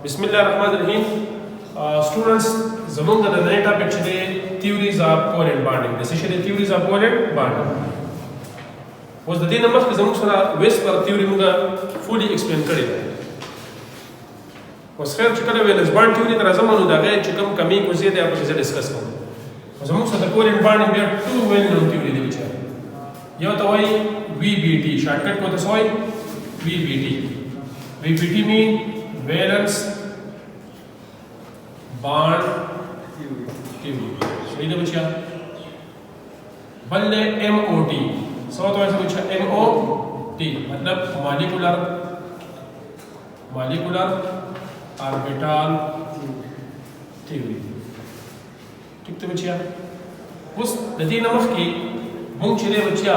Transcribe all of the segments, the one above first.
Bismillahirrahmanirrahim. Students, زمونږ د نن ټاپک چې دی theories of covalent bonding. د څه شي دی theories of covalent bonding. اوس د دې نه مخکې زموږ سره ویسپر theory موږ fully explain کړې ده. اوس خیر چې کله ویلنس بانډ theory ته راځم نو د هغې چې کوم کمی کوزې دی هغه زه ډسکس کوم. زموږ سره د covalent bonding بیا two well known theory دی بچا. یو ته وایي VBT شارټکټ کو ته څه وایي VBT. VBT mean valence bond theory. صحیح ده بچیا. بل MOT سو تو ایسا بچا MOT مطلب molecular orbital theory. ٹھیک ته بچیا. اوس د دې نه مخکې مونږ چې دی بچیا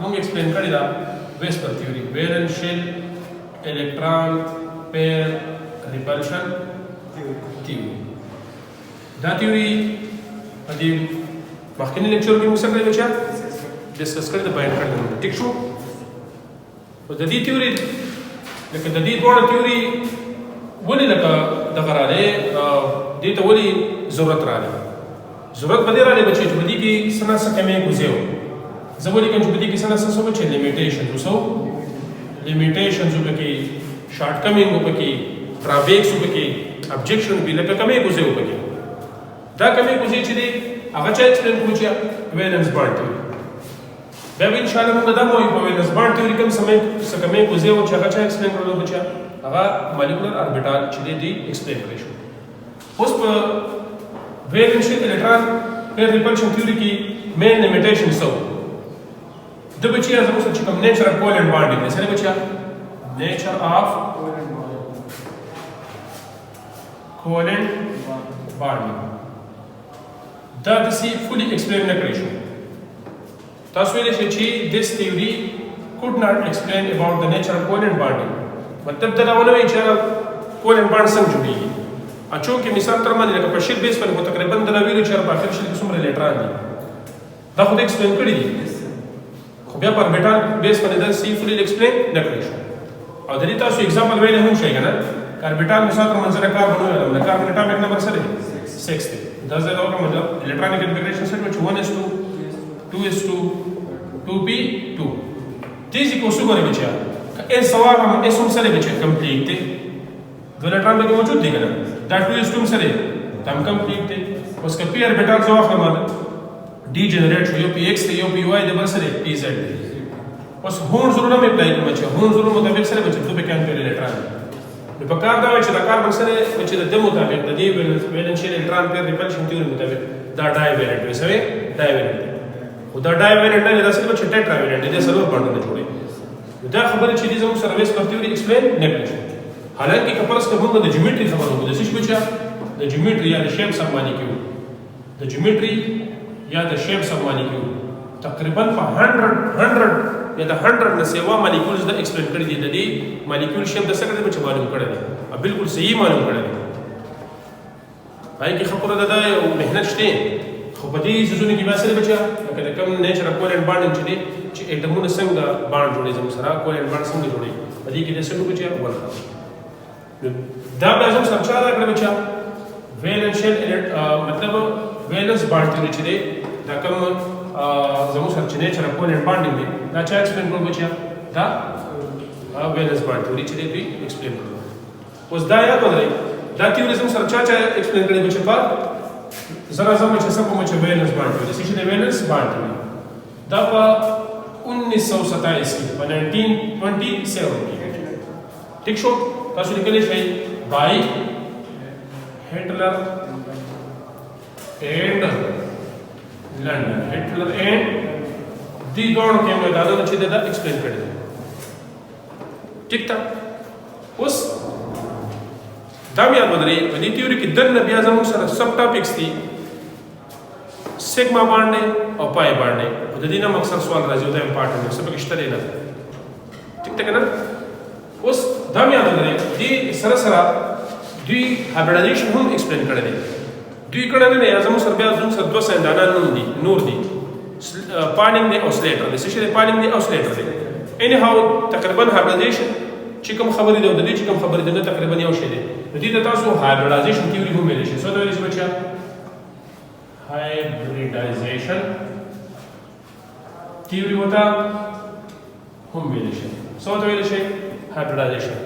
مونږ ایکسپلین کړی دا ویسپر theory valence shell electron pair repulsion theory. دا theory په دې مخکنی لیکچر کې موږ سره بچا ډسکس کړی دا بیان کړی ټیک شو. او د دې theory لکه د دې ډول theory ولې لکه دغه راغلی دې ته ولې ضرورت راغلی ضرورت په دې راغلی بچی چې په دې کې څه نه څه کمی ګوزې وو. زه ولیکم چې په دې کې څه نه څه بچی لیمیټیشنز وو لیمیټیشنز وپکې شارټ کمینګ وپکې ډرابیکس وپکې ابجیکشن وي لکه کمی ګوزې وپکې. دا کمی ګوزې چې دی هغه چا ایکسپلین کړو چې ویلنس بانډ theory. بیا به انشاءالله موږ دا وایو په ویلنس بانډ theory کوم څه کمی ګوزې وو چې هغه چا ایکسپلین کړلو بچا هغه مالیکولر اربیټال چې دی ایکسپلین کړی شو. اوس په ویلنس شل الکترون پیر ریپلشن theory کې مین لیمیټیشن څه وو د بچیا زموږ چې کوم نیچر اف کوولنټ بانډینګ دی سره بچیا نیچر اف کوولنټ بانډینګ دا د سی فولي ایکسپلین نه کړی شو. تاسو ویلی شئ چې this theory could not explain about the nature of covalent bonding. مطلب دا ونه وایي چې کوولنټ بانډ څنګه جوړیږي. چونکې مثال تر باندې لکه په شل بیس باندې خو تقریبا دا ویلو چې په اخر شل کې څومره الکترون دي دا خو ایکسپلین کړی دي خو بیا په اربیټال بیس باندې دا سی فولي ایکسپلین نه کړی شو. او د دې تاسو اگزامپل ویلی هم شئ که نه اربیټال مثال تر منځ کاربن وویلم د کاربن اټامک نمبر څه دی 6 دی. دا زه دا مطلب الکترونیک انفیګریشن سره چې 1s2 2s2 2p2 تیزی کو څومره بچیا اس سوال هم اس هم سره بچیا کمپلیټ دی دو الکترون به موجود دی که نه دا 2s2 سره دا هم کمپلیټ دی. اوس که پی اربیټال زه واخلم D generate شو یو پی ایکس دی یو پی وائی دی بل سره پی زیډ دی. اوس هون ضرورت مې اپلای کوم چې هون ضرورت مطابق سره بچ ته به کانټول الکترون نو په کار دا وایي چې دا کاربن سره چې د مطابق د دې ویلنس شل الکترون پیر ریپلشن تیوري مطابق دا ډای ویلنټ وي سره ډای ویلنټ خو دا ډای ویلنټ نه دا سره چې ټیټرا ویلنټ دي سره باندې جوړي. دا خبره چې دې زموږ سرویس پر تیوري ایکسپلین نه کړی. حالانکه کپرس ته موږ د جیومټري خبرو کوو د څه بچا د جیومټري یا د شیپس اف مالیکول د جیومټري یا د شیپس اف مالیکول تقریبا په 100 یا د 100 نه سیوا مالیکولز د ایکسپلین کړی دي. د دې مالیکول شیپ د څه کړی چې معلوم کړی دی بالکل صحیح معلوم کړی دی. پای کې خبره ده او مهنت شته خو په دې سيزونه کې باسي بچا لکه د کوم نیچر اف کوولنټ بانډ چې دی چې اټمونه څنګه بانډ جوړي زموږ سره کوولنټ بانډ څنګه جوړي په دې کې د څه بچا ورته دا به زموږ سره چا راکړه بچا ویلنس شل مطلب ویلنس بانډ theory چې دی دا کوم زموږ سره چې نیچر اف کوولنټ بانډینګ دی دا چا ایکسپلین کړو بچا دا ویلنس بانډ theory چې دی ایکسپلین کړو. اوس دا یاد ولرئ دا theory زموږ سره چا ایکسپلین کړی بچا په زرا زموږ چې څه کوم چې ویلنس بانډ theory چې دی ویلنس بانډ theory دا په 1927 کې په 1927 کې ٹھیک شو. تاسو لیکلی شئ بای هټلر and London. Hitler and the دوړو کې موږ دا چې دا ایکسپلین کړی دی. ٹھیک تا اوس دا بیا بدري په دې تیوري کې دنه بیا زموږ سره سب ټاپکس دي سیګما باندې او پای باندې د دې نه مقصد سوال راځي دا امپورټنت څه پکې شته نه. ٹھیک تا کنه اوس دا بیا بدري دې سره سره دوی هایبریډایزیشن هم ایکسپلین کړی دی. دوی کړه نه زموږ سره بیا زموږ سره دوه سندانان نور دي پانینګ دی او سلیټر دی څه شي دی پانینګ دی او سلیټر دی. anyhow تقریبا hybridization چې کوم خبرې دی او د دې چې کوم خبرې دی تقریبا یو شی دی نو دې ته تاسو هایبریډایزیشن تیوري هم ویلی شي څه ته ویلی شي بچیا هایبریډایزیشن تیوري وته هم ویلی شي څه ته ویلی شي هایبریډایزیشن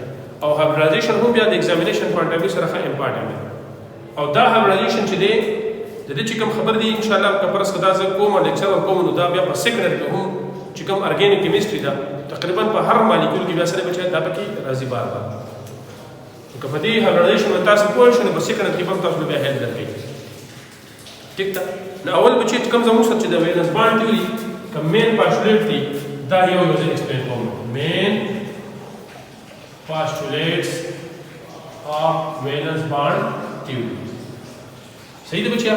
او هایبریډایزیشن هم بیا د ایگزامینیشن پوینټ اف ویو سره ښه امپارټنټ دی او دا هایبریډایزیشن چې دی د دې چې کوم خبر دی ان شاء الله که پرس کدا زه کوم لیکچر کوم نو دا بیا په سیکنډري کې هم چې کوم ارګینیک کیمستري دا تقریبا په هر مالیکول کې بیا سره بچي دا پکې راځي بار بار که په دې هایبریډایزیشن تاسو پوه شئ په سیکنډري کې هم تاسو بیا هیل درکړي ټیک ده نو اول بچي چې کوم زموږ سره چې د ویلنس بانډ تیوري کوم مین پاسټولیټ دی دا یو ځای ایکسپلین کوم مین postulates of valence bond theory صحیح دی بچیا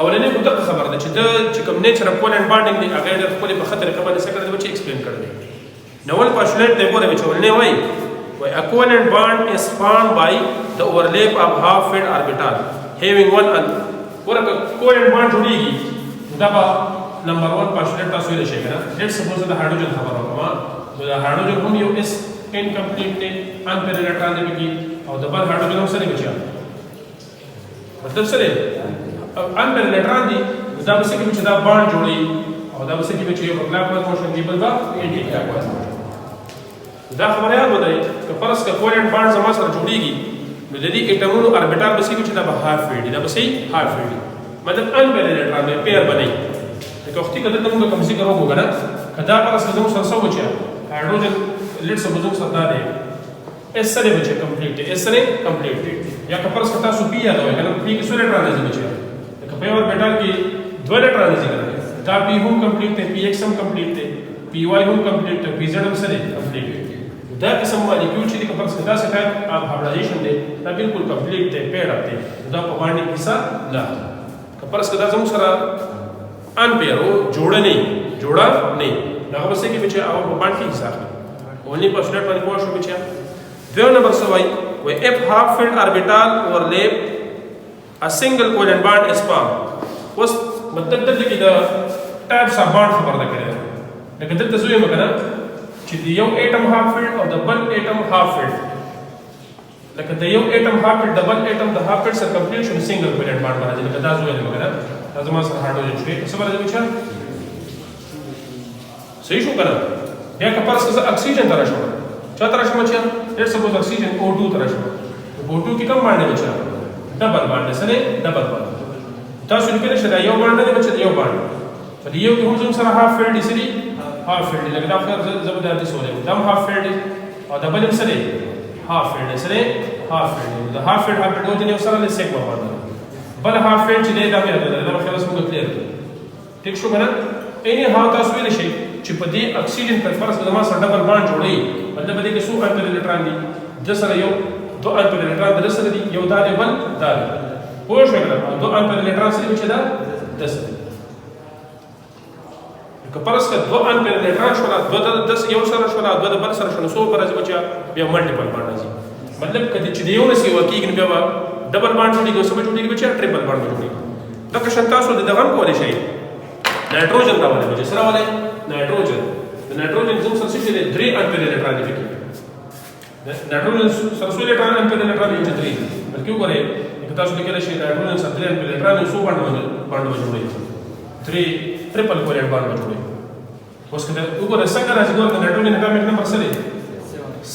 اولنې خو دغه خبره ده چې د چې کوم نیچر اف کوالنت بانډینګ دی هغه د خپل په خطر کې باندې سکړه د بچي ایکسپلین کړل نو ول پاسټولیټ دی ګوره بچو ولنې وای a covalent bond is formed by the overlap of half filled orbital having one ورکه covalent bond جوړیږي دا نمبر 1 پاسټولیټ تاسو یې شي کنه لیټس سپوز د هایدروجن خبره کوم نو د هایدروجن هم یو اس incomplete थे unpaired electron दे की और double hydrogen हम सरे बचा मतलब सरे unpaired electron दी दा बसे के बीच दा बॉन्ड जोड़ी और दा बसे के बीच ये क्लॉकवाइज मोशन दी बलवा एंटी क्लॉकवाइज मोशन दा खबर याद बताई कि फर्स्ट का कोवेलेंट बॉन्ड जमा सर जोड़ीगी नो यदि एटमों ऑर्बिटल बसे के बीच दा हाफ फील्ड दा बसे हाफ फील्ड मतलब unpaired electron में पेयर बने तो वक्ती कदर तुम कम से करो होगा ना कदा फर्स्ट कदम सर सब बचा हाइड्रोजन लेट्स सपोज सरदार है एस सरे बचे कंप्लीट है एस सरे कंप्लीट है या कपरस कथा सुपी याद होगा ना पी के सोले ट्रांजिशन बचे तो कपे और बेटा की दो ले ट्रांजिशन करते दा पी हम कंप्लीट है पी एक्स हम कंप्लीट है पी वाई हम कंप्लीट है पी जेड हम सरे कंप्लीट है दा किस्म वाली क्यों चीज कपरस कथा से का आप हाइब्रिडाइजेशन दे दा बिल्कुल कंप्लीट है पेड़ आते दा पवानी किसा ना कपरस कथा जम सरा अनपेयर हो जोड़ा नहीं ना बस के पीछे आओ बांट के हिसाब only postulate पर को शो बच्चा दो नंबर सवाई वो if half filled orbital overlap a single covalent bond is formed उस मतलब दर्द की द types of bond खबर दा करे लेकिन दर्द सुई में करना चिदी यो atom half filled और double atom half filled लेकिन द यो atom half filled double atom the half filled are complete single covalent bond बना जिनका दास हुए में करना लाजमा सर हाइड्रोजन छे सब बड़ा बच्चा सही शो करना या कपरस का ऑक्सीजन तरह छोड़ा क्या तरह छोड़ा बच्चा लेट्स सपोज ऑक्सीजन O2 तरह छोड़ा तो O2 की कम बांड है बच्चा डबल बांड है सरे डबल बांड तो सुनिए शरा यो बांड है बच्चा यो बांड तो ये कि हम जो सर हाफ फील्ड इसरी हाफ फील्ड लेकिन आप फिर जबरदस्ती सोले दम हाफ फील्ड और डबल सरे हाफ फील्ड सरे हाफ फील्ड तो हाफ फील्ड हो जने सर ले सेक बांड बल हाफ फील्ड चले दा में दा खलास मुझे क्लियर ठीक शो बना एनी हाउ तस्वीर शे چې په دې اکسیجن پر فرض زما سره ډبل بانډ جوړي مطلب دې کې څو انپیر الکترون دي د سره یو دو انپیر الکترون د سره دي یو دا بل دا پوه شو کنه دو انپیر الکترون سره چې دا د سره که پرس که دو انپیر الکترون شو لا دو د یو سره شو لا دو د بل سره شو نو څو پر ځای بچا بیا ملټیپل بانډ راځي مطلب کله چې یو نسی وکیږي بیا ډبل بانډ جوړیږي سمجھ جوړیږي بچا ټریپل بانډ جوړیږي دا که شنتاسو د دغه کولای شي नाइट्रोजन रावले बचे सरा वाले नाइट्रोजन زم سره څه دي 3 امپیر الکترون دي नाइट्रोजन سره څو الکترون امپیر الکترون دي 3 بلکې وګورئ یک تاسو لیکل شي नाइट्रोजन سره 3 امپیر الکترون څو باندې جوړي 3 ټریپل کوالنٹ باندې جوړي اوس کله وګورئ څنګه راځي ګور नाइट्रोजन اټومیک نمبر سره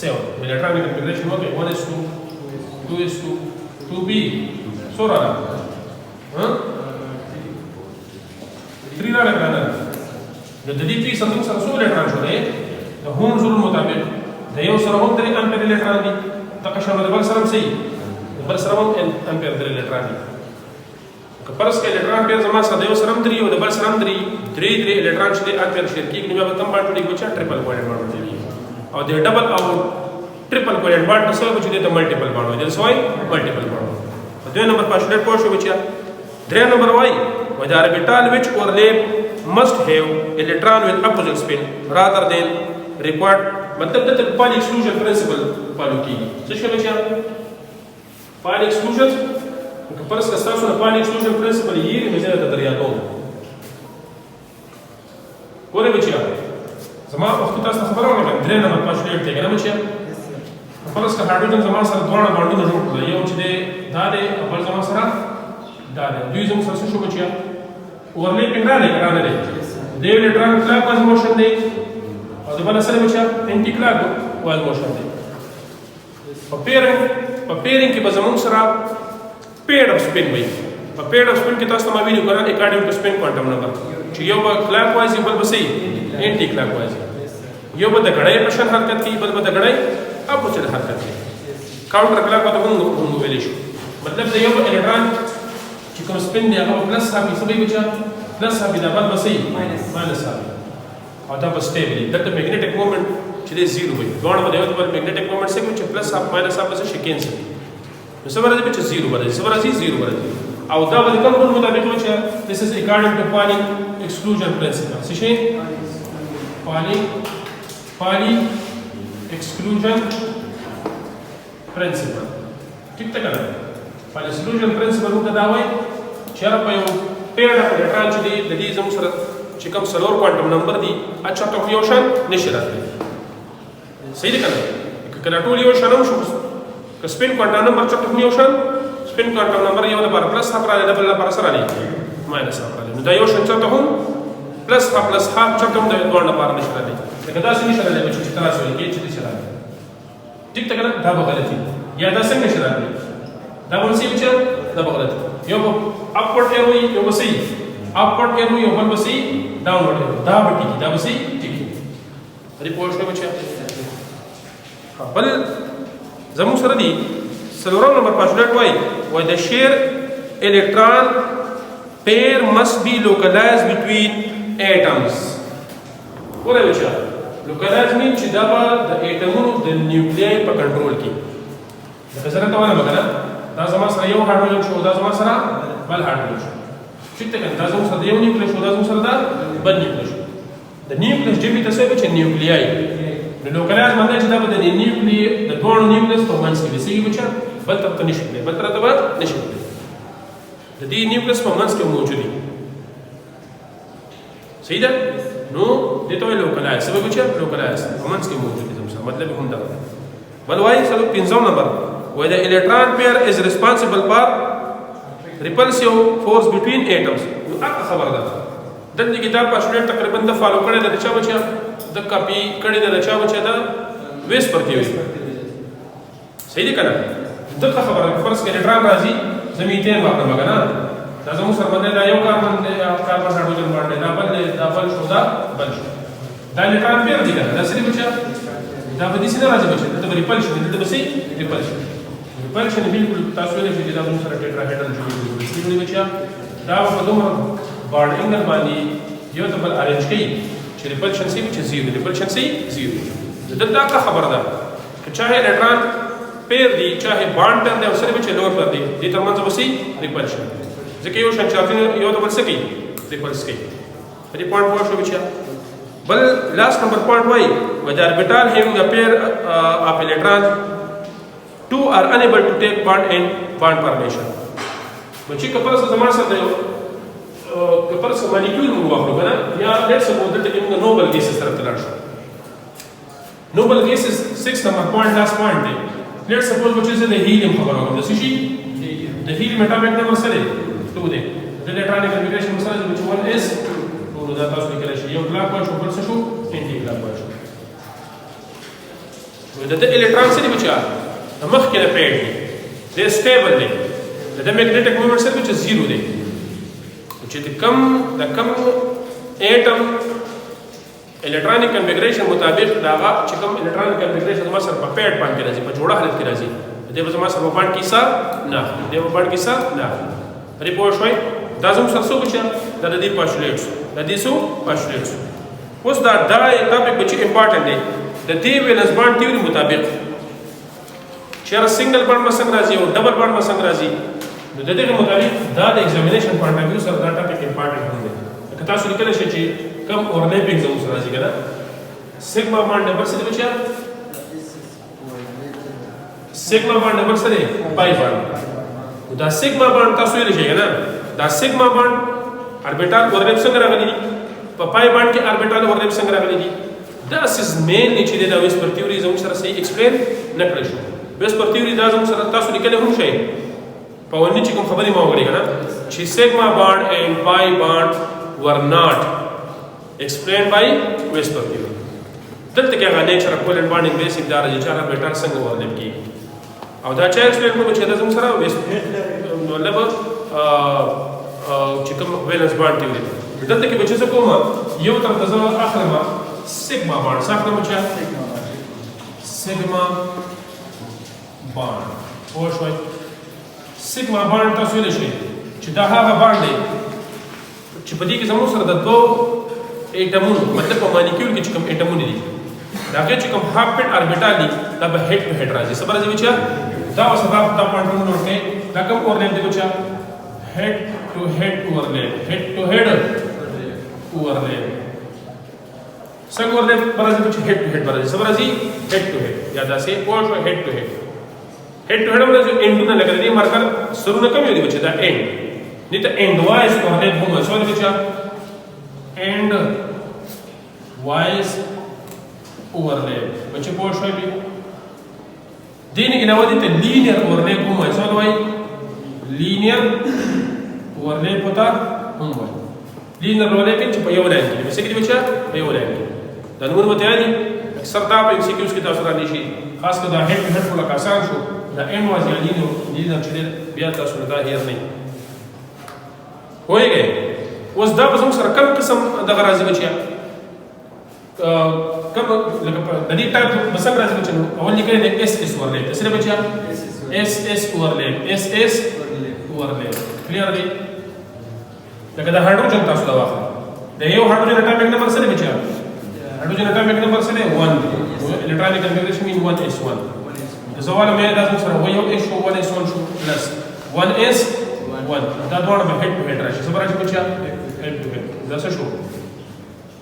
7 الکترونیک کنفیګریشن وګورئ 1s2 2b سورا ها 3 الکترون د دې پی سره سره څو الکترون شوه د هوم رول مطابق د یو سره هم 3 امپیر الکترون دي تک شامل د بل سره صحیح د بل سره هم امپیر الکترون دي که پرس کې الکترون پیر زما سره د یو سره هم 3 او د بل سره هم 3 الکترون چې امپیر شیر کېږي نو به کم باندې بچا ټریپل کوالنٹ باندې او د ډبل او ټریپل کوالنٹ باندې سره بچي د ملټیپل باندې د سوای ملټیپل باندې دوه نمبر پاسټولیټ پوه شو بچا درې نمبر وای the orbital which overlap must have electron with opposite spin rather than required मतलब the Pauli exclusion principle follow की څه شي بچا Pauli exclusion که پرس کا تاسو نه Pauli exclusion principle یې مزه ته دریاتو ګوره بچا زما وخت تاسو خبرونه درې نمبر پاسټولیټ ته کنه بچا فرض که هایدروجن زما سره دوه بانډونه جوړ کړل یو چې دا دی بل زما سره دا دی دوی زما سره شو بچیا اورلیپینګ را نه دی د یو الکترون کلاک واز موشن دی او د بل سره بچیا انټي کلاک واز موشن دی په پیرینګ کې به زموږ سره پیډ اف سپین وي په پیډ اف سپین کې تاسو ته ما ویډیو کړل اکارډینګ ټو سپین کوانټم نمبر چې یو به کلاک وایز بل به سي انټي کلاک وایز یو به د غړې په شان حرکت کوي بل به د غړې اپوزیټ حرکت کوي کاونټر کلاک به موږ ویلې شو مطلب د یو الکترون چې کوم سپین دی هغه پلس صافي سبي بچا پلس صافي دا بل به سي ماینس صافي او دا به سټیبل دلته میګنیټک مومنت چې دی زیرو وي دوه به یو بل میګنیټک مومنت څه چې پلس صاف ماینس صاف څه کینسل نو څه ورته چې زیرو ورته څه ورته زیرو ورته او دا به کوم رول مطابق وي چې this is according to Pauli exclusion principle څه شي Pauli exclusion principle ټیک ته کړه Pauli exclusion principle موږ دا وایي چې په یو پیډ اف الکترون چې دی د دې زموږ سره چې کوم سلور کوانټم نمبر دی اچھا ټوک یو شان نشي راځي صحیح دی کنه کله ټول یو شان شو که سپین کوانټم نمبر چې ټوک یو شان سپین کوانټم نمبر یو لپاره پلس هاف راځي د بل لپاره سره راځي ماینس هاف راځي نو دا یو شان چرته هم پلس هاف چرته هم د دوه لپاره نشي راځي دا څنګه نشي راځي چې تاسو یې کې چې نشي راځي ټیک ته کنه دا به غلطي یا دا څنګه نشي راځي دا ونسي چې دا به غلطي یو اپورډ ایرو یو به صحیح اپورډ ایرو یو بل به صحیح ډاونورډ ایرو دا به ټیک دا به صحیح ټیک دی پوه شو بچا بل زموږ سره دی سلورم نمبر پاسټولیټ وای the shear electron pair must be localized between atoms ولې بچا localized mean چې دا به د اټمونو د نیوکلیای په کنټرول کې دا څنګه ته ونه وکړه دا زما سره یو هایدروجن شو دا زما سره بل هایدروجن شو چې ته کنه دا زما سره یو نیوکلیس شو دا زما سره دا بل نیوکلیس شو د نیوکلیس چې به تاسو به چې نیوکلیای نو لوکلایز باندې چې دا به د نیوکلیس د دوه نیوکلیس په منځ کې وسیږي بچا بل تر ته نشي بل تر ته نشي د دې نیوکلیس په منځ کې موجود دي صحیح ده نو دته وی لوکلایز سبب بچا لوکلایز په منځ کې موجود دي زموږ مطلب هم دا بل وایي سلو 5 نمبر where the electron pair is responsible for repulsive force between atoms نو اته خبر ده د دې کتاب پاسټولیټ تقریبا د فالو کړي د چا بچا د کاپی کړي د چا بچا د ویس پرتی وي صحیح ده کنه دغه خبره فرض کې الکترون راځي زميتين واخله مګنا دا زموږ سره باندې دا یو کاربن هایدروجن باندې دا بل شو دا بل شو دا الکترون پیر دي کنه دا سړي بچا دا به دې سره راځي بچا دا ریپلشن دا به سي ریپلشن ریپلشن بالکل تاسو نه چې دا موږ سره ټیټراهیډرل جوړوي بچا دا په دومره بارډ انګل باندې یو ته بل ارینج کړي چې ریپلشن سی چې زیرو ریپلشن سی زیرو دا خبره ده چې چاهے الکترون پیر دی چاہے بانڈ پر دی او سره بچ لور پر دی دې ترمنځ وسی ریپلشن ځکه یو شان چارجونه یو د بل سکی ریپلس کوي دې پوینټ پوه شو بچا بل لاست نمبر پوینټ وای وذ orbital having a pair of electrons two are unable to take part in bond formation بچی کپرس زمان سره دی کپرس مالیکول موږ واخلو کنه یا لیټس سپوز دلته کې موږ نوبل گیسز طرف ته لاړ شو نوبل گیسز 6 نمبر پوینټ لاست پوینټ دی Let's suppose which is the helium خبر ہوگا the helium atomic number سره 2 دی the electronic configuration سره which one is نو دا تاسو لیکلی شئ یو کلاک وای شو بل څه شو انټي کلاک وای شو نو د الکترون سره بچا مخ کې پیډ دی سټیبل دی د میګنیټک مومنت سره چې 0 دی چې د کم اټم الکترونیک کنفیګریشن مطابق دا چې کوم الکترونیک کنفیګریشن ما سره په پیډ باندې راځي په جوړه حالت کې راځي د دې ما سره په باندې کیسه نه د دې په باندې کیسه نه ریپورټ شوی دا زموږ سره څه وچا د دې پاسټولیټس د دې څو پاسټولیټس اوس دا ټاپک چې امپورټنت دی د دې ویلنس باند تیوري مطابق چې سنگل باند مسنګ راځي او ډبل باند مسنګ راځي نو د دې مطابق دا د ایگزامینیشن پوینټ اف ویو سره دا ټاپک امپورټنت دی که تاسو لیکلی شئ چې کم اورلیپینګ زموږ سره راځي کنه سیګما باند نمبر څه دی بچا سیګما باند نمبر څه دی پای باند دا سیګما باند تاسو یې لشئ کنه دا سیګما باند اوربیټال اورلیپ څنګه راغلي دي په پای باند کې اوربیټال اورلیپ څنګه راغلي دي دا اس مینلی چې دا ویس پر تیوري زموږ سره صحیح ایکسپلین نه کړی شو. ویسپر تیوري دا زموږ سره تاسو لیکلی هم شئ په اولني چې کوم خبرې ما وکړې که نه چې سیګما بانډ اینډ پای بانډ ور ناٹ explained by ویسپر تیوري. دلته کې هغه نیچر اف کولنټ بانډینګ بیسیک دا راځي چې هغه میټال څنګه ورلېپ کېږي او دا چا ایکسپلین کړو چې دا زموږ سره مطلب چې کوم ویلنس بانډ تیوري دلته کې به چې څه کوم یو طرف ته زه اخلم سیګما بانډ څه اخلم چې سیګما بانډ پوه شوئ. سیګما بانډ تاسو ویلی شئ چې دا هغه بانډ دی چې په دې کې زموږ سره د دوو ایټمونو مطلب په مالیکیول کې چې کوم ایټمونه دي د هغې چې کوم هاف پیډ اربیټال دي دا به هیډ ټو هیډ راځي. څه به راځي بچیا دا اوس دا پوینټونه نوټ کړئ دا کوم اورلیپ دی بچیا هیډ ټو هیډ اورلیپ هیډ ټو هیډ اورلیپ څنګه اورلیپ به راځي بچیا هیډ ټو هیډ به راځي. څه به راځي هیډ ټو هیډ یا داسې پوه شوئ هیډ ټو هیډ هیډ ټو هیډ هم راځي اینډونه لکه د دې مارکر سرونه کم یو دي بچیا دا اینډ دې ته اینډ وایز اورلیپ هم وایي. څه وایي بچیا اینډ وایز overlap بچے پوه شوي دي. دې نه علاوه دې ته لینیر اورلیپ هم وایي. څه وایي لینیر اورلیپ ته هم وایي. لینیر اورلیپ چې په یو لاین کې دي. څه کې دي بچا په یو لاین کې دا نمونه مو تیار دي. اکثر دا په ام سی کیوز کې تاسو رانی شي خاص کر دا هیډ ټو هیډ ولا آسان شو دا اینډ واز یا لینیر چې بیا تاسو دا هیر نه وایي. اوس دا به زموږ سره کوم قسم دغه راځي بچیا کم لکه د دې ټایپ به څنګه راځي بچا اول لیکلی دی ایس ایس اورلیپ. څه دی بچیا ایس ایس اورلیپ ایس ایس اورلیپ کلیر دی. لکه د هایدروجن تاسو دا واخلئ د یو هایدروجن اټامیک نمبر څه دی بچیا هایدروجن اټامیک نمبر څه دی 1 الیکټرانیک کنفیګریشن مین 1s1 زواله مې دا څنګه سره و یو اس شو 1s1 شو پلس 1s1 دا دواړه به هیډ ټو هیډ راشي. څه به راشي بچیا هیډ ټو هیډ دا څه شو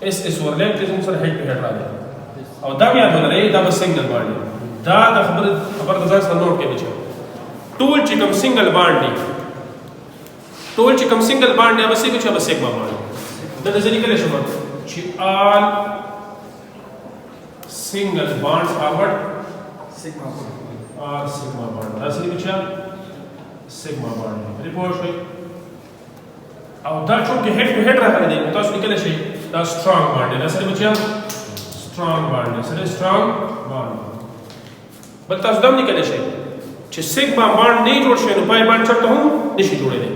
اس اس اورلیپ کې زموږ سره هیډ ټو هیډ راځي او دا بیا ولرئ دا به سنگل بانډ دی. دا د خبر د ځان سره نوٹ کړئ بچا ټول چې کوم سنگل بانډ دی ټول چې کوم سنگل بانډ دی هغه څه بچا به سیګما بانډ دا د ځینې کله شمه چې all single bonds are what sigma bond دا څه بچا سیګما بانډ دی. پوه شئ او دا چې هیډ ټو هیډ راغلی دی تاسو لیکلی شئ دا strong bond دی. دا څه بچا strong bond دی. څه دی strong bond بل تاسو دا هم لیکلی شئ چې سیګما بانډ نه جوړ شوی نو پای بانډ چېرته هم نشي جوړېدی.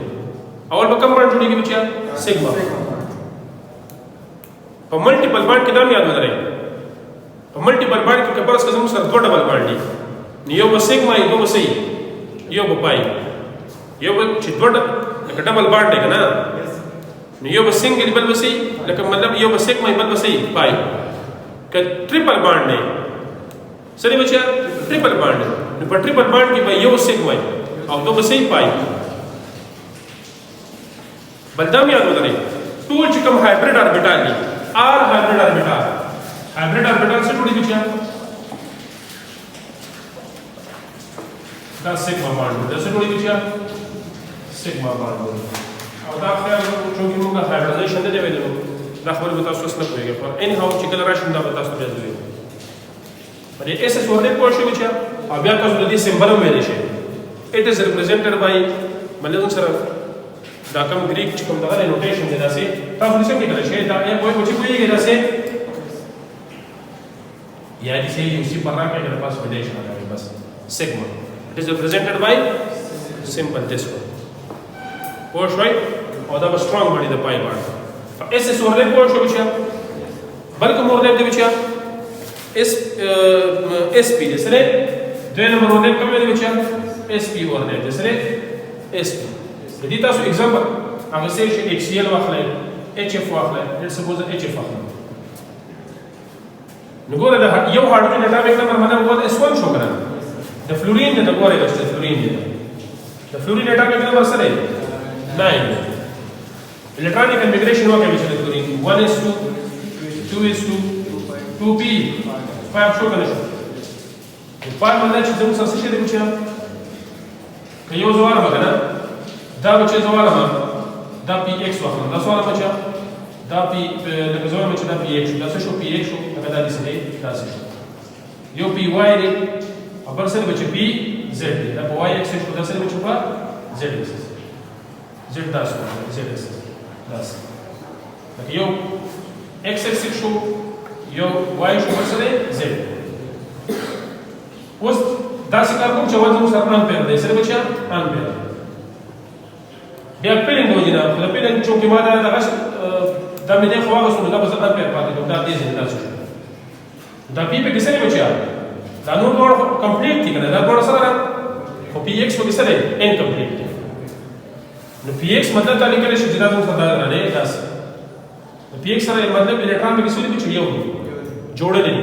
اول به کوم بانډ جوړېږي بچیا سیګما. په ملټیپل بانډ کې دا هم یاد ولرئ په ملټیپل بانډ کې که فرض کړه زموږ سره دوه ډبل بانډ دي نو یو به سیګما یو به سی یو به پای یو به چې دوه لکه ډبل بانډ دی که نه نو یو به سنګل بل به سی لکه مطلب یو به سیګما بل به سی پای. که ټریپل بانډ دی څه دی بچیا ټریپل بانډ نو په ټریپل بانډ کې به یو سیګما او دو به سی پای. بل دا هم یاد ولرئ ټول چې کوم هایبرډ اربیټال دي آر هایبرډ اربیټال څه جوړي بچیا دا سیګما بانډ دا څه جوړي بچیا سیګما بانډ او دا خیال چونکې موږ هایبرډایزیشن نه دی ویلی دا خبرې به تاسو اوس نه پوهېږئ پر ایني هاو چې کله راشي دا به تاسو بیا زده په دې ایس ایس اورلیپ پوه شئ بچیا او بیا تاسو د دې سمبل هم ویلی شئ اټ از ریپرزینټډ بای مطلب سره دا کوم ګریک چې کوم دغه نوټیشن دی داسې تاسو څنګه لیکلی شئ دا یې وایي چې پوهېږئ داسې یا دې یو سی پر راکړئ که د پاس ویډیشن راغلی بس سیګما اټ از ریپرزینټډ بای سمبل دس ون پوه شوئ او دا به strong باندې د پای باندې ایس ایس اورلیپ پوه شو بچیا بل کوم اورلیپ دی بچیا اس پی دی سره دوی نمبر اورلیپ کوم دی بچیا اس پی اورلیپ دی سره اس پی د دې تاسو ایگزامپل هغه سې چې ایچ سی ال واخلئ ایچ اف واخلئ لیټس سپوز ایچ اف واخلئ نو ګوره د یو هایدروجن اټامیک نمبر مطلب S1 شو کنه د فلورین د ګوره د فلورین دی د فلورین اټامیک نمبر سره 9 electronic configuration हो गया विषय फलोरीन 1s2 2s2 2p 5 शो करें तो 5 मतलब चीज़ों को सबसे चीज़ पूछा कि यो ज़वार मगना दा बच्चे ज़वार हम दा px वाला दा ज़वार बच्चा दा p लग ज़वार बच्चा दा px दा से शो px शो अगर दा दिसे दा से शो यो py रे او بل سره بچ پی زد دا په وای اکسس شو دا سره بچ په زد اکسس زد دا سره زد اکسس دا سره یو اکس اکسس شو یو وای شو سره زد اوس دا څه کار کوم چې وزن سره ان پیر دی سره بچ ان پیر بیا پیلینګ وجینا دا پیلینګ چې ما دا دا مې نه خو هغه څه دا به ان پیر پاتې دا دې زنده شو دا پی په کیسه بچ دا نور ډول کمپلیټ دي کنه دا ډول سره خو پی ایکس په سره انکمپلیټ دي نو پی ایکس مطلب دا لیکل شي چې دا څنګه دا نه داس پی ایکس سره مطلب الکترون به کیسه دي چې یو جوړل دي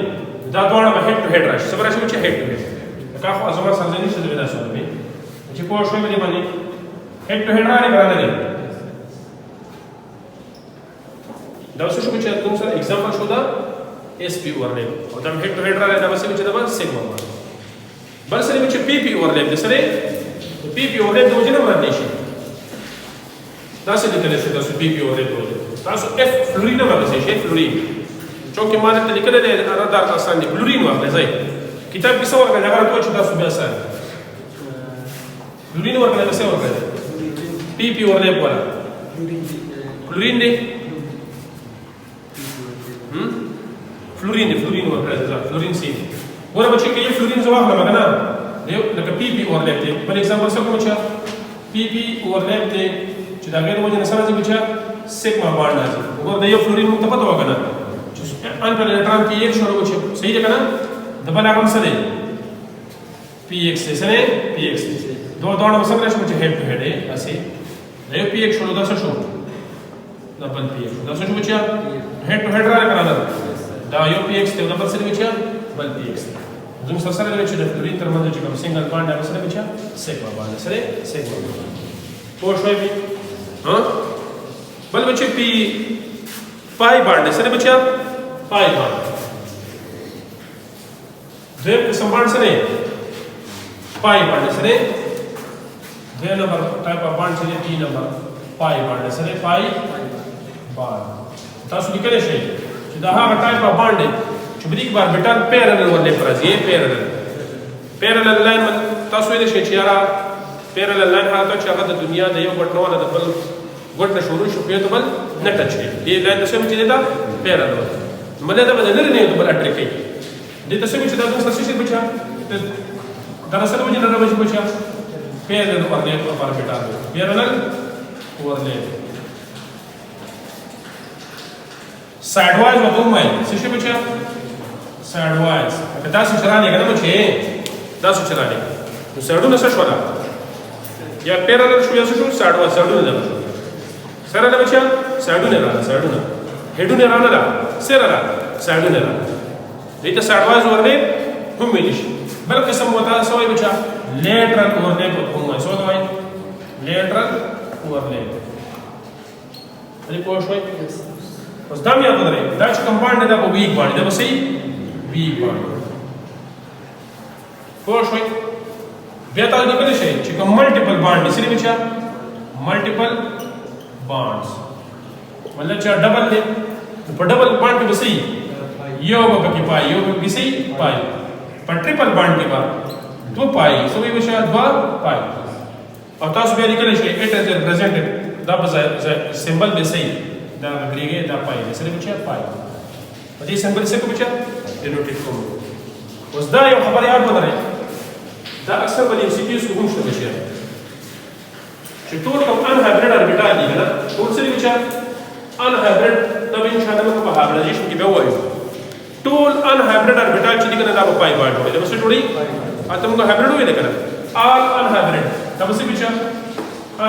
دا ډول به هډ ټو هډ راشي سره شي چې هډ ټو هډ دا خو ازما سره نه شي دا څه دی چې په شوي باندې هډ ټو هډ راځي راځي دا څه شو چې کوم سره एग्जांपल شو دا اس پی اورلیپ او دا هډ ټو هډ راځي دا څه چې دا سیګما بل سره چې پی پی اورلیپ د سره پی پی اورلیپ د وجنه باندې شي دا څه لیکل شي دا پی پی اورلیپ تاسو اف فلورین باندې شي فلورین چونکه ما ته لیکل دي را دا آسان دي فلورین واخلې ځای کتاب کې څو ورغله هغه ټول چې تاسو بیا سره فلورین ورغله څه ورغله پی پی اورلیپ ولا فلورین دی فلورین ورغله فلورین سي ګوره بچي کې یو فلورین ځواب نه مګنا دی لکه پی پی اورلیپ دی بل ایگزامپل څه کوم چې پی پی اورلیپ دی چې دا غیر وجه نه سره چې بچا سیګما باند راځي وګوره دا یو فلورین مو ته پته وګڼه چې ان پر الکترون کې یک شروع وشي صحیح ده کنه د بل هغه څه دی پی ایکس سره پی ایکس دوه مسله شو چې هډ ټو هډ دی اسی دا یو پی ایکس شروع دا څه شو دا بل پی ایکس دا څه شو چې هډ ټو هډ راځي کنه دا یو پی ایکس ته دا بل سره چې بل پی ایکس زموږ سره چې د فلورین تر منځ چې کوم سنگل باند هغه سره چې سیګما باند سره سیګما پوه شوي ها بل بچي پی پای باند سره بچا پای باند دیم قسم باند سره پای باند سره دیم نمبر ټایپ اف باند سره 3 نمبر پای باند سره پای باند تاسو لیکلی شئ چې دا هغه ټایپ اف باند چې بریک بار بیٹان پیرالل ورلې پرځي پیرالل لاین تاسو یې شئ چې یاره پیرالل لاین هغه چې هغه د دنیا د یو غټ نه د بل غټ نه شروع شو په بل نه ټچ دی دې لاین څه چې دا پیرالل مله دا بدل نه دی بل اټریک دی دې څه چې دا څه څه بچا دا سره وځي نه راځي بچا پیرالل ورلې پر بیٹان پیرالل ورلې سایډ وایز وته مې څه شي بچا سایډ وایز دا څه چرانه کنه بچي دا څه چرانه نو سایډونه څه شو یا پیرالل شو یا څه شو سایډ وایز سایډونه ده سره نه بچا سایډونه راځي سایډونه هډونه راځي سره راځي سایډونه راځي دې ته سایډ وایز ورلې هم ویل شي بل قسم وتا سوې بچا لیټرل ورلې په کومه څه وایي لیټرل ورلې دې پوه شوي اوس دا مې یاد لرئ دا چې کمپاوند دی دا په ویک باندې دا به صحیح ویک باندې پوه شوئ بیا تاسو لیکلی شئ چې کوم ملټیپل باند دي څه دي بچا ملټیپل بانډز مطلب چې ډبل دی په ډبل باند کې به صحیح یو به پکې پای یو به صحیح پای په ټریپل باند کې به دو پای څه وي بچا دوا پای او تاسو بیا لیکلی شئ اټ از ریپرزینټډ دا به سمبل به صحیح دا غریګه دا پای سره بچا پای په دې سمبل څه کو بچا ډینوټیټ کوم اوس دا یو خبر یاد ولرئ دا اکثر باندې سی پی اس کوم شته بچا چې ټول کوم ان هایبرید اوربیټال دي کنه ټول څه بچا ان هایبرید دا به ان شاء الله په هایبریډیشن کې به وایو ټول ان هایبرید اوربیټال چې کنه دا په پای باندې جوړي دا څه جوړي اته موږ هایبرید وایو کنه all ان هایبرید دا څه بچا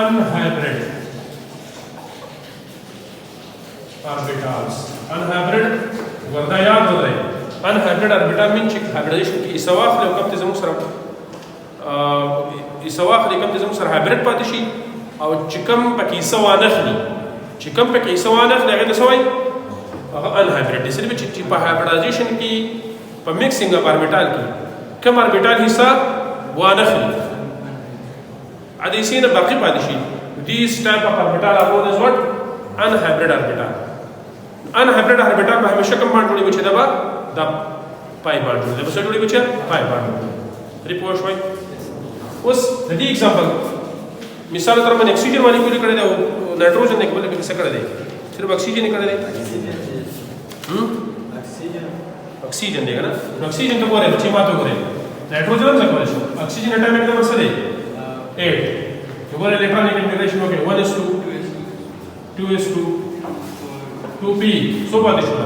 ان هایبرید orbitals unhybrid وردا یاد ولرئ unhybrid orbital من چې hybridization کې اسواق له کوم ته زموږ سره اسواق له کوم ته زموږ سره hybrid پاتې شي او چې کوم پکې سوا نخلي چې کوم پکې سوا نخلي هغه څه وایي هغه unhybrid دي صرف چې په hybridization کې په mixing of orbital کې کوم orbital حصہ وانخلي ادي سینه باقي پاتې شي these type of orbital are known as what unhybrid orbital unhybrid orbital به همیشه کوم باند جوړي چې دا پای باند جوړي دا څه جوړي چې پای باند ری پوه شوي اوس د دې اگزامپل مثال تر باندې اکسیجن باندې کولی کړی دی او نایټروجن نه کولی څه کړی دی صرف اکسیجن کړی دی اکسیجن دی کنه نو اکسیجن ته ګورئ چې ماته ګورئ نایټروجن هم څه کولی شو اکسیجن اټامک نمبر څه دی 8 ګورئ الیکټرونیک انټیګریشن وکړئ 1:2 2:2 2p څو پاتې شو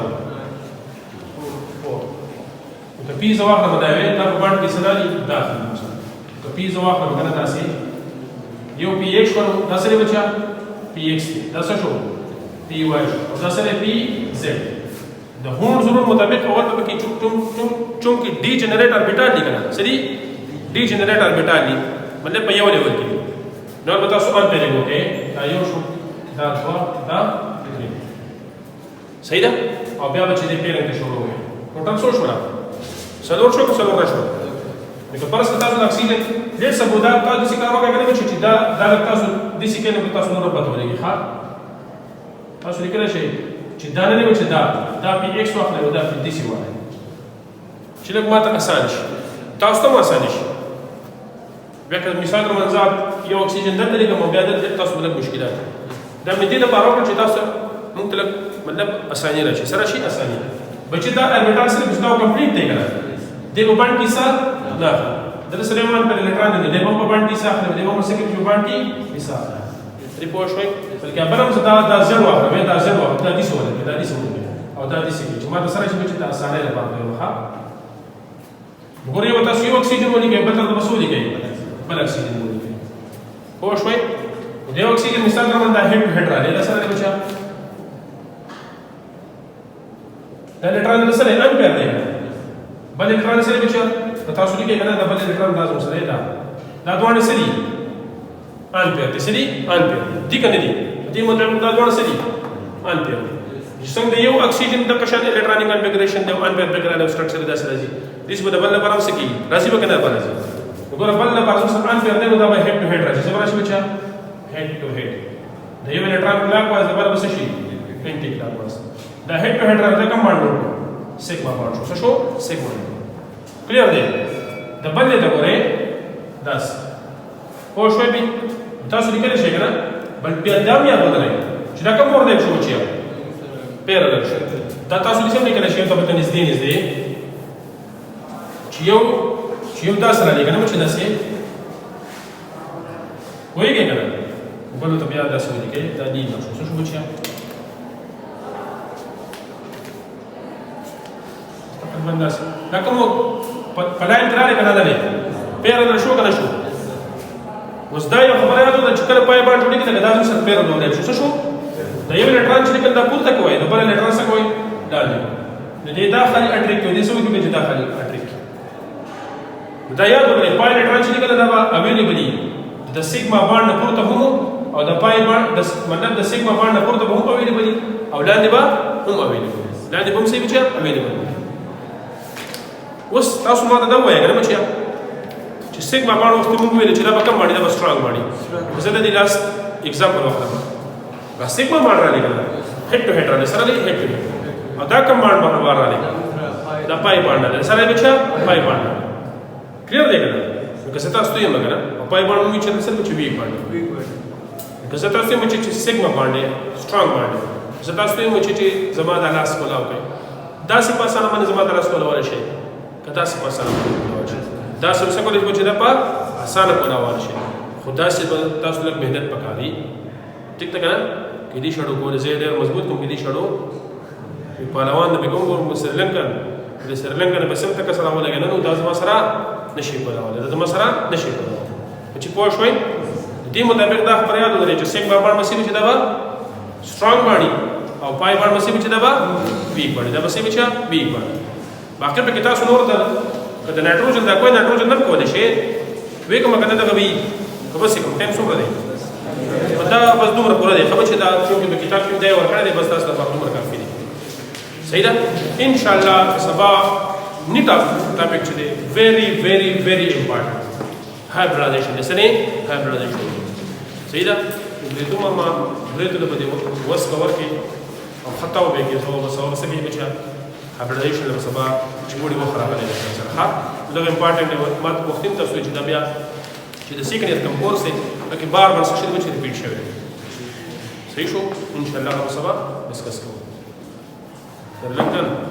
که پی زواخ نه بداوي دا په باندې کې سره داخل که پی زواخ نه کنه تاسو یو پی ایکس ورو دا سره بچا پی ایکس دا څه شو پی واي او دا سره پی زد د هون ضرور مطابق اول په کې چونکه ډي جنریټ اربیټال دي کنه سری ډي جنریټ اربیټال دي مطلب په یو لیول کې نو به تاسو ان پیلې وکړئ دا یو شو دا څو دا صحیح ده او بیا به چې دې پیرنګ ته شروع وي ټوټل څو شو سلور شو که سلور نشو لکه پرس تاسو د اکسیجن ډېر څه بودا تاسو چې کار وکړئ کنه چې دا تاسو د دې کې نه تاسو نور پته ولګي ښه تاسو لیکلی شئ چې دا نه دی چې دا پی ایکس واخلئ او دا پی ډي سي واخلئ چې لږ ماته اسانه شي تاسو ته هم اسانه شي بیا که مثال در منځ یو اکسیجن دلته لیکم او بیا دلته تاسو لږ مشکلات دا مې دې لپاره وکړم چې تاسو موږ ته لږ مطلب اساني راشي سره شي اساني بچې دا اربیټال صرف دا کمپلیټ دی کنه دې په باندې کیسه نه د سلیمان پر الکترون دی دې په باندې کیسه نه دې په سکه په باندې کیسه ریپورت شوی بلکې برم زدا دا زر واخله دا زر واخله دا دې سوال دا دې سوال او دا دې سکه چې ما د سره چې دا اسانه لپاره دی ها وګورئ وتا یو اکسیجن ونی کې بل تر بسولې کې بل اکسیجن ونی کې خو شوی دې اکسیجن مثال درمن دا هډ هډ را دا سره بچا دا الکترون سره امپیر دی بل الکترون سره بچا تاسو لیکئ کنه دا بل الکترون دا زو سره دا دوه سره امپیر دي سره امپیر دي کنه دي دې مطلب دا دوه سره امپیر څنګه یو اکسیجن د قشان الکترونیک کنفیګریشن دی امپیر بیکګراوند سټرکچر دا سره دي دیس په بل لپاره څه کی راځي به کنه راځي وګوره بل لپاره څه امپیر دی نو دا به هډ ټو هډ راځي څه راځي بچا هډ ټو هډ دا یو الکترون کلاک وایز دا بل څه شي انټی کلاک وایز دا هډ ټو هډ راځي کوم باندې سیګما باندې څه شو سیګما کلیئر دی دا بل دی ګوره داس خو شوي به تاسو لیکل شي کنه بل بیا دا بیا بدلای چې دا کوم ورته شو چې پیرل شي دا تاسو لیکل لیکل شي ته په نږدې چې یو تاسو را لیکنه چې داسې وایي کنه بل ته بیا داسې لیکي دا دی نو څه شو چې بنداس دا کوم پلاین تراله کنه ده پیرل شو کنه شو اوس دا یو خبره ده چې کله پای باندې جوړیږي دا داسې سره پیرل ولې شو شو دا یو الکترون چې کله پورته کوي دا بل الکترون څه کوي دا دی نو دې داخلي اټریک کې دې څه کوي چې داخلي اټریک دا یاد ولرئ پای الکترون چې کله دا اویلیبل دي د سیګما باندې پورته هم او د پای باندې مطلب د سیګما باندې پورته هم اویلیبل دي او لاندې به هم اویلیبل لاندې به هم څه بچا اویلیبل اوس تاسو ما ته دا وایي کنه بچیا چې سیګما باندې وخت موږ ویل چې دا به کم باندې دا به سترونګ باندې زه د دې لاست ایگزامپل واخلم دا سیګما باندې را لګل هډ ټو هډ را سره لې هډ ټو او دا کم باندې را لګل دا پای باندې سره بچا پای باندې کلیئر دی کنه که څه تاسو یې مګنه پای باندې موږ چې سره چې وی باندې که څه تاسو یې چې سیګما باندې سترونګ باندې زه تاسو یې چې زما د لاس کولاو کوي دا څه پاسانه باندې زما د لاس کولاو شي کدا څه پاسانه دا څه کولای شي چې دا په اسانه کولاو شي خدا سے تاسو لږ مهنت پکاري ٹھیک تا کنه کې دې شړو کول زه ډېر مضبوط کوم کې دې شړو په پهلوان د بګوم سریلانکا د سریلانکا په سم تک سره ولګنه نو دا زما سره نشي کولای دا زما سره نشي کولای چې پوه شوي دې مطابق دا خبره یاد ولرئ چې سیګما باندې مسیب چې دا به سترونګ باندې او پای باندې مسیب چې دا به ویک باندې دا مسیب چې ویک باندې باقي په کې تاسو نور ته د نایټروجن دا کوئی نایټروجن نه کولای شي وې کوم کنه دا غوي بس کوم ټایم څومره دی دا بس دومره پوره دی خبر چې دا چې په کتاب کې دی ورکړی دی بس تاسو ته دومره کافي دی صحیح ده ان شاء الله سبا نیټا ټاپک چې دی very important hybridization دسنه hybridization صحیح ده دې دومره ما درته په دې وس کور کې او خطا وبې کې سو بس او سبي بچا هبردایش له سبا چې وړي وخرابه نه سره ها دا امپورټنت دی مات وختین تاسو چې دا بیا چې د سیکنډ کم کورس دی پکې بار بار څه شي ریپیټ شوی صحیح شو ان شاء الله سبا ډسکس کوو لندن